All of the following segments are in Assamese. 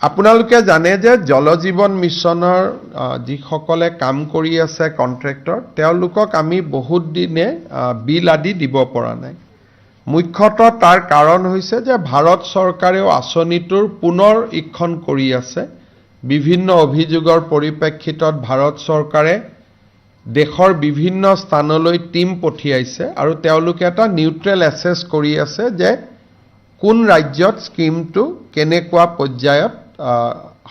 আপোনালোকে জানে যে জল জীৱন মিছনৰ যিসকলে কাম কৰি আছে কন্ট্ৰেক্টৰ তেওঁলোকক আমি বহুত দিনে বিল আদি দিব পৰা নাই। মুখ্যতঃ তাৰ কাৰণ হৈছে যে ভাৰত চৰকাৰেও আঁচনিটোৰ পুনৰ ইক্ষণ কৰি আছে। বিভিন্ন অভিযোগৰ পৰিপ্ৰেক্ষিতত ভাৰত চৰকাৰে দেশৰ বিভিন্ন স্থানলৈ টিম পঠিয়াইছে আৰু তেওঁলোকে এটা নিউট্ৰেল এছেছ কৰি আছে যে কোন ৰাজ্যত স্কিমটো কেনেকুৱা পৰ্যায়ত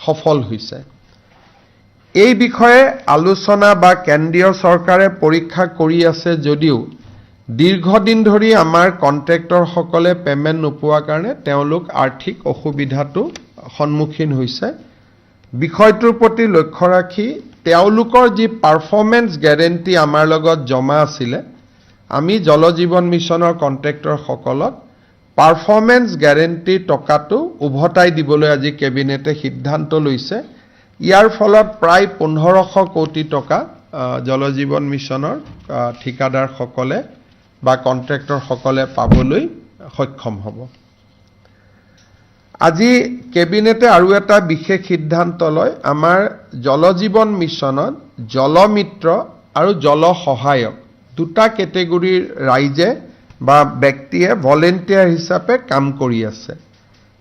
সফল হৈছে। এই বিষয়ে আলোচনা বা কেন্দ্ৰীয় চৰকাৰে পৰীক্ষা কৰি আছে যদিও দীৰ্ঘদিন ধৰি আমাৰ কন্ট্ৰেক্টৰসকলে পেমেণ্ট নোপোৱাৰ কাৰণে তেওঁলোক আৰ্থিক অসুবিধাটো সন্মুখীন হৈছে। বিষয়টোৰ প্ৰতি লক্ষ্য ৰাখি তেওঁলোকৰ যি পাৰফৰ্মেন্স গ্যাৰেণ্টি আমাৰ লগত জমা আছিলে আমি জল জীৱন মিছনৰ কন্ট্ৰেক্টৰসকলক পাৰফৰ্মেন্স গ্যাৰেণ্টি টকাটো উভতাই দিবলৈ আজি কেবিনেটে সিদ্ধান্ত লৈছে। ইয়াৰ ফলত প্ৰায় 1500 কোটি টকা জল জীৱন মিছনৰ ঠিকাদাৰসকলে বা কন্ট্ৰেক্টৰসকলে পাবলৈ সক্ষম হ'ব। আজি কেবিনেটে আৰু এটা বিশেষ সিদ্ধান্ত লয়। আমাৰ জল জীৱন মিছনত জলমিত্ৰ আৰু জল সহায়ক দুটা কেটেগৰীৰ ৰাইজে বা ব্যক্তিয়ে ভলেণ্টিয়াৰ হিচাপে কাম কৰি আছে।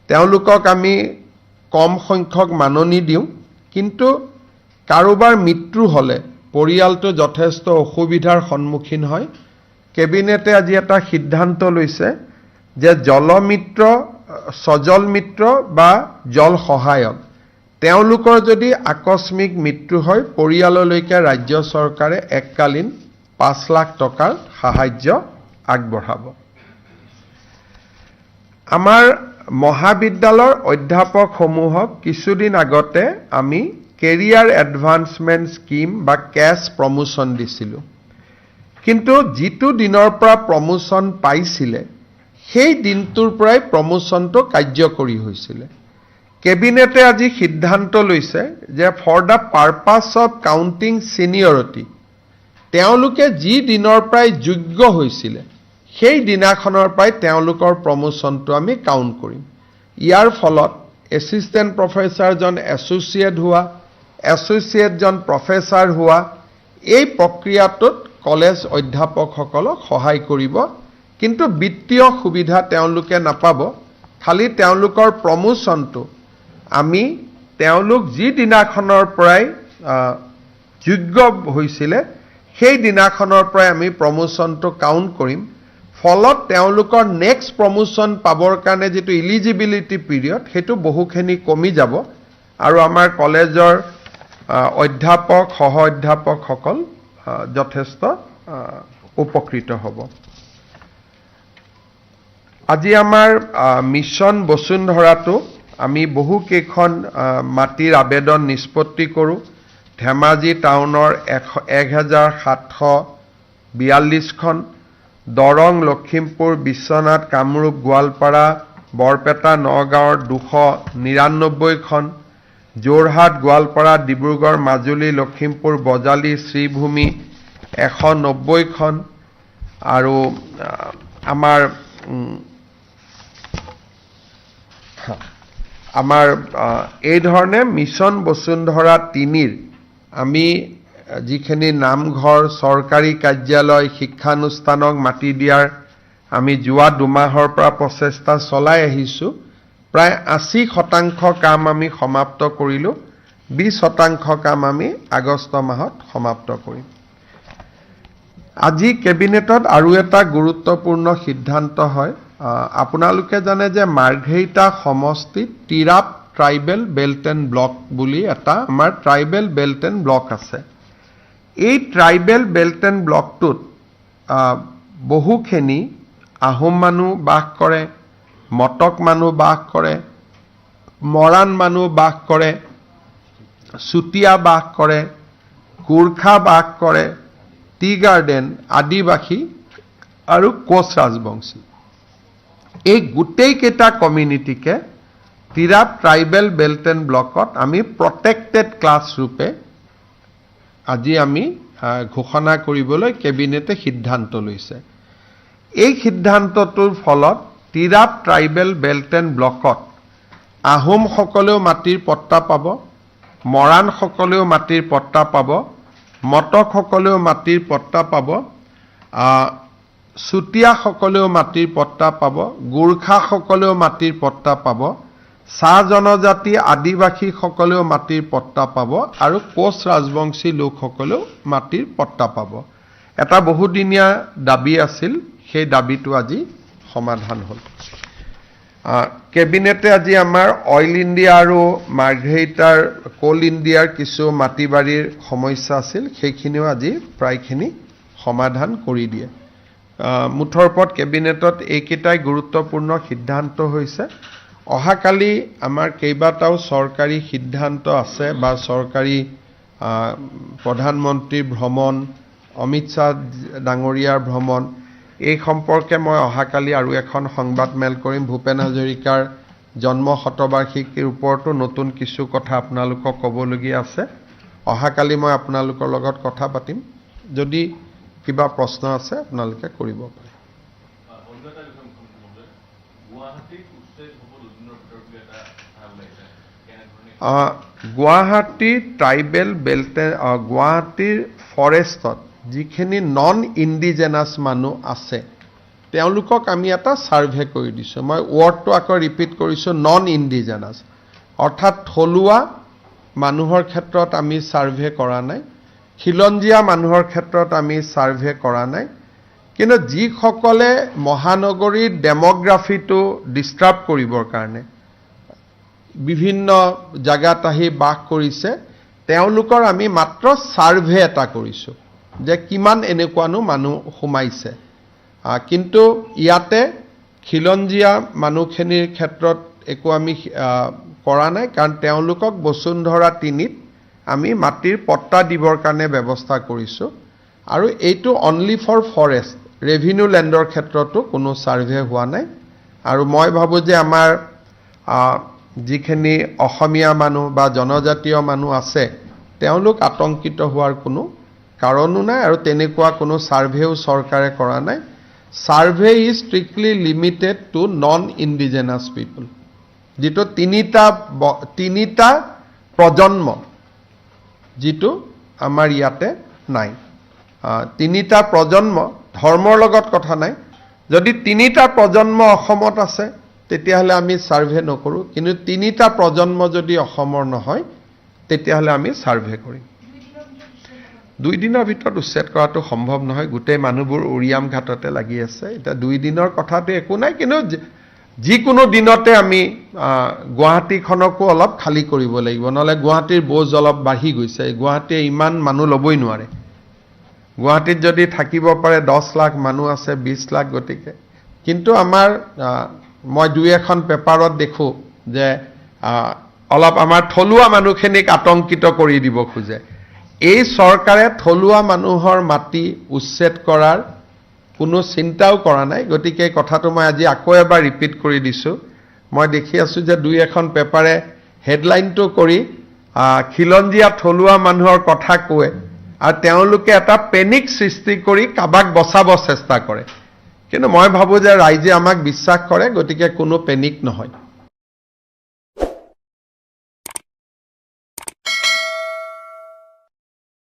তেওঁলোকক আমি কম সংখ্যক মাননি দিওঁ, কিন্তু কাৰোবাৰ মৃত্যু হ'লে পৰিয়ালটো যথেষ্ট অসুবিধাৰ সন্মুখীন হয়। কেবিনেটে আজি এটা সিদ্ধান্ত লৈছে যে জলমিত্ৰ, সজল মিত্ৰ বা জল সহায়ক তেওঁলোকৰ যদি আকস্মিক মৃত্যু হয় পৰিয়াললৈকে ৰাজ্য চৰকাৰে এককালীন 5 লাখ টকাৰ সাহায্য আগবঢ়াব। আমাৰ মহাবিদ্যালয়ৰ অধ্যাপকসমূহক কিছুদিন আগতে আমি কেৰিয়াৰ এডভান্সমেণ্ট স্কিম বা কেছ প্ৰমোশ্যন দিছিলোঁ, কিন্তু যিটো দিনৰ পৰা প্ৰমোশ্যন পাইছিলে সেই দিনটোৰ পৰাই প্ৰমোশ্যনটো কাৰ্যকৰী হৈছিলে। কেবিনেটে আজি সিদ্ধান্ত লৈছে যে for the purpose of counting seniority তেওঁলোকে যি দিনৰ পৰাই যোগ্য হৈছিলে সেই দিনাখনৰ পৰাই তেওঁলোকৰ প্ৰমোশ্যনটো আমি কাউণ্ট কৰিম। ইয়াৰ ফলত এছিষ্টেণ্ট প্ৰফেচাৰজন এছ'চিয়েট হোৱা, এছ'চিয়েটজন প্ৰফেচাৰ হোৱা, এই প্ৰক্ৰিয়াটোত কলেজ অধ্যাপকসকলক সহায় কৰিব, কিন্তু বিত্তীয় সুবিধা তেওঁলোকে নাপাব। খালি তেওঁলোকৰ প্ৰমোশ্যনটো আমি তেওঁলোক যি দিনাখনৰ পৰাই যোগ্য হৈছিলে সেই দিনাখনৰ পৰাই আমি প্ৰমোশ্যনটো কাউণ্ট কৰিম। ফলত তেওঁলোকৰ নেক্সট প্ৰমোশ্যন পাবৰ কাৰণে যিটো ইলিজিবিলিটি পিৰিয়ড সেইটো বহুখিনি কমি যাব আৰু আমাৰ কলেজৰ অধ্যাপক সহ অধ্যাপকসকল যথেষ্ট উপকৃত হ'ব। আজি আমাৰ মিছন বসুন্ধৰাটো আমি বহু কেইখন মাটিৰ আবেদন নিষ্পত্তি কৰোঁ। ধেমাজি টাউনৰ 1742খন, দৰং, লখিমপুৰ, বিশ্বনাথ, কামৰূপ, গোৱালপাৰা, বৰপেটা, নগাঁৱৰ 299খন, যোৰহাট, গোৱালপাৰা, ডিব্ৰুগড়, মাজুলী, লখিমপুৰ, বজালী, শ্ৰীভূমি 190খন আৰু আমাৰ এই ধৰণে মিছন বসুন্ধৰা 3ৰ আমি যিখিনি নামঘৰ, চৰকাৰী কাৰ্যালয়, শিক্ষানুষ্ঠানক মাটি দিয়াৰ আমি যোৱা 2 মাহৰ পৰা প্ৰচেষ্টা চলাই আহিছোঁ। প্ৰায় 80% কাম আমি সমাপ্ত কৰিলোঁ, 20% কাম আমি আগষ্ট মাহত সমাপ্ত কৰিম। আজি কেবিনেটত আৰু এটা গুৰুত্বপূৰ্ণ সিদ্ধান্ত হয়। আপোনালোকে জানে যে মাৰ্ঘেৰিটা সমষ্টিত Tirap tribal belt and block বুলি এটা আমাৰ ট্ৰাইবেল বেল্ট এণ্ড ব্লক আছে। এই ট্ৰাইবেল বেল্ট এণ্ড ব্লকটোত বহুখিনি আহোম মানুহ বাস কৰে, মটক মানুহ বাস কৰে, মৰাণ মানুহ বাস কৰে, চুতীয়া বাস কৰে, গোৰ্খা বাস কৰে, টি গাৰ্ডেন, আদিবাসী আৰু কোচ ৰাজবংশী। এই গোটেইকেইটা কমিউনিটিকে তিৰাপ ট্ৰাইবেল বেল্ট এণ্ড ব্লকত আমি প্ৰটেক্টেড ক্লাছ ৰূপে আজি আমি ঘোষণা কৰিবলৈ কেবিনেটে সিদ্ধান্ত লৈছে। এই সিদ্ধান্তটোৰ ফলত তিৰাপ ট্ৰাইবেল বেল্ট এণ্ড ব্লকত আহোমসকলেও মাটিৰ পট্টা পাব, মৰাণসকলেও মাটিৰ পট্টা পাব, মটকসকলেও মাটিৰ পট্টা পাব, চুতীয়াসকলেও মাটিৰ পট্টা পাব, গোৰ্খাসকলেও মাটিৰ পট্টা পাব, চাহ জনজাতি আদিবাসীসকলেও মাটিৰ পট্টা পাব আৰু কোচ ৰাজবংশী লোকসকলেও মাটিৰ পট্টা পাব। এটা বহুদিনীয়া দাবী আছিল, সেই দাবীটো আজি সমাধান হ'ল। কেবিনেটে আজি আমাৰ অইল ইণ্ডিয়া আৰু মাৰ্ঘেৰিটাৰ কোল ইণ্ডিয়াৰ কিছু মাটি বাৰীৰ সমস্যা আছিল, সেইখিনিও আজি প্ৰায়খিনি সমাধান কৰি দিয়ে। মুঠৰ ওপৰত কেবিনেটত এইকেইটাই গুৰুত্বপূৰ্ণ সিদ্ধান্ত হৈছে। অহাকালি আমাৰ কেইবাটাও চৰকাৰী সিদ্ধান্ত আছে বা চৰকাৰী প্ৰধানমন্ত্ৰীৰ ভ্ৰমণ, অমিত শ্বাহ ডাঙৰীয়াৰ ভ্ৰমণ, এই সম্পৰ্কে মই অহাকালি আৰু এখন সংবাদমেল কৰিম। ভূপেন হাজৰিকাৰ জন্ম শতবাৰ্ষিকীৰ ওপৰতো নতুন কিছু কথা আপোনালোকক ক'বলগীয়া আছে। অহাকালি মই আপোনালোকৰ লগত কথা পাতিম। যদি কিবা প্ৰশ্ন আছে আপোনালোকে কৰিব পাৰে। গুৱাহাটী ট্ৰাইবেল বেল্টে, গুৱাহাটীৰ ফৰেষ্টত যিখিনি নন ইণ্ডিজেনাছ মানুহ আছে তেওঁলোকক আমি এটা ছাৰ্ভে কৰি দিছোঁ। মই ৱৰ্ডটো আকৌ ৰিপিট কৰিছোঁ, নন ইণ্ডিজেনাছ, অৰ্থাৎ থলুৱা মানুহৰ ক্ষেত্ৰত আমি ছাৰ্ভে কৰা নাই, খিলঞ্জীয়া মানুহৰ ক্ষেত্ৰত আমি ছাৰ্ভে কৰা নাই। কিন্তু যিসকলে মহানগৰীৰ ডেম'গ্ৰাফিটো ডিষ্টাৰ্ব কৰিবৰ কাৰণে বিভিন্ন জাগাত আহি বাস কৰিছে, তেওঁলোকৰ আমি মাত্ৰ ছাৰ্ভে এটা কৰিছোঁ যে কিমান এনেকুৱানো মানুহ সোমাইছে। কিন্তু ইয়াতে খিলঞ্জীয়া মানুহখিনিৰ ক্ষেত্ৰত একো আমি কৰা নাই, কাৰণ তেওঁলোকক বসুন্ধৰা ৩ত আমি মাটিৰ পট্টা দিবৰ কাৰণে ব্যৱস্থা কৰিছোঁ। আৰু এইটো অনলি ফৰ ফৰেষ্ট, ৰেভিনিউ লেণ্ডৰ ক্ষেত্ৰতো কোনো ছাৰ্ভে হোৱা নাই। আৰু মই ভাবোঁ যে আমাৰ যিখিনি অসমীয়া মানুহ বা জনজাতীয় মানুহ আছে তেওঁলোক আতংকিত হোৱাৰ কোনো কাৰণো নাই, আৰু তেনেকুৱা কোনো ছাৰ্ভেও চৰকাৰে কৰা নাই। Survey is strictly limited to non indigenous people, যিটো তিনিটা প্ৰজন্ম যিটো আমাৰ ইয়াতে নাই। তিনিটা প্ৰজন্ম, ধৰ্মৰ লগত কথা নাই। যদি তিনিটা প্ৰজন্ম অসমত আছে তেতিয়াহ'লে আমি ছাৰ্ভে নকৰোঁ, কিন্তু তিনিটা প্ৰজন্ম যদি অসমৰ নহয় তেতিয়াহ'লে আমি ছাৰ্ভে কৰিম। 2 দিনৰ ভিতৰত উচ্ছেদ কৰাটো সম্ভৱ নহয়, গোটেই মানুহবোৰ উৰিয়াম ঘাটতে লাগি আছে। এতিয়া 2 দিনৰ কথাটো একো নাই, কিন্তু যিকোনো দিনতে আমি গুৱাহাটীখনকো অলপ খালী কৰিব লাগিব, নহ'লে গুৱাহাটীৰ বোজ অলপ বাঢ়ি গৈছে। গুৱাহাটীয়ে ইমান মানুহ ল'বই নোৱাৰে। গুৱাহাটীত যদি থাকিব পাৰে 10 লাখ মানুহ আছে, 20 লাখ, গতিকে কিন্তু আমাৰ মই 2-এখন পেপাৰত দেখোঁ যে অলপ আমাৰ থলুৱা মানুহখিনিক আতংকিত কৰি দিব খোজে। এই চৰকাৰে থলুৱা মানুহৰ মাটি উচ্ছেদ কৰাৰ কোনো চিন্তাও কৰা নাই। গতিকে কথাটো মই আজি আকৌ এবাৰ ৰিপিট কৰি দিছোঁ। মই দেখি আছোঁ যে 2-এখন পেপাৰে হেডলাইনটো কৰি খিলঞ্জীয়া থলুৱা মানুহৰ কথা কয়, আৰু তেওঁলোকে এটা পেনিক সৃষ্টি কৰি কাবাক বচাব চেষ্টা কৰে। কিন্তু মই ভাবোঁ যে ৰাইজে আমাক বিশ্বাস কৰে, গতিকে কোনো পেনিক নহয়।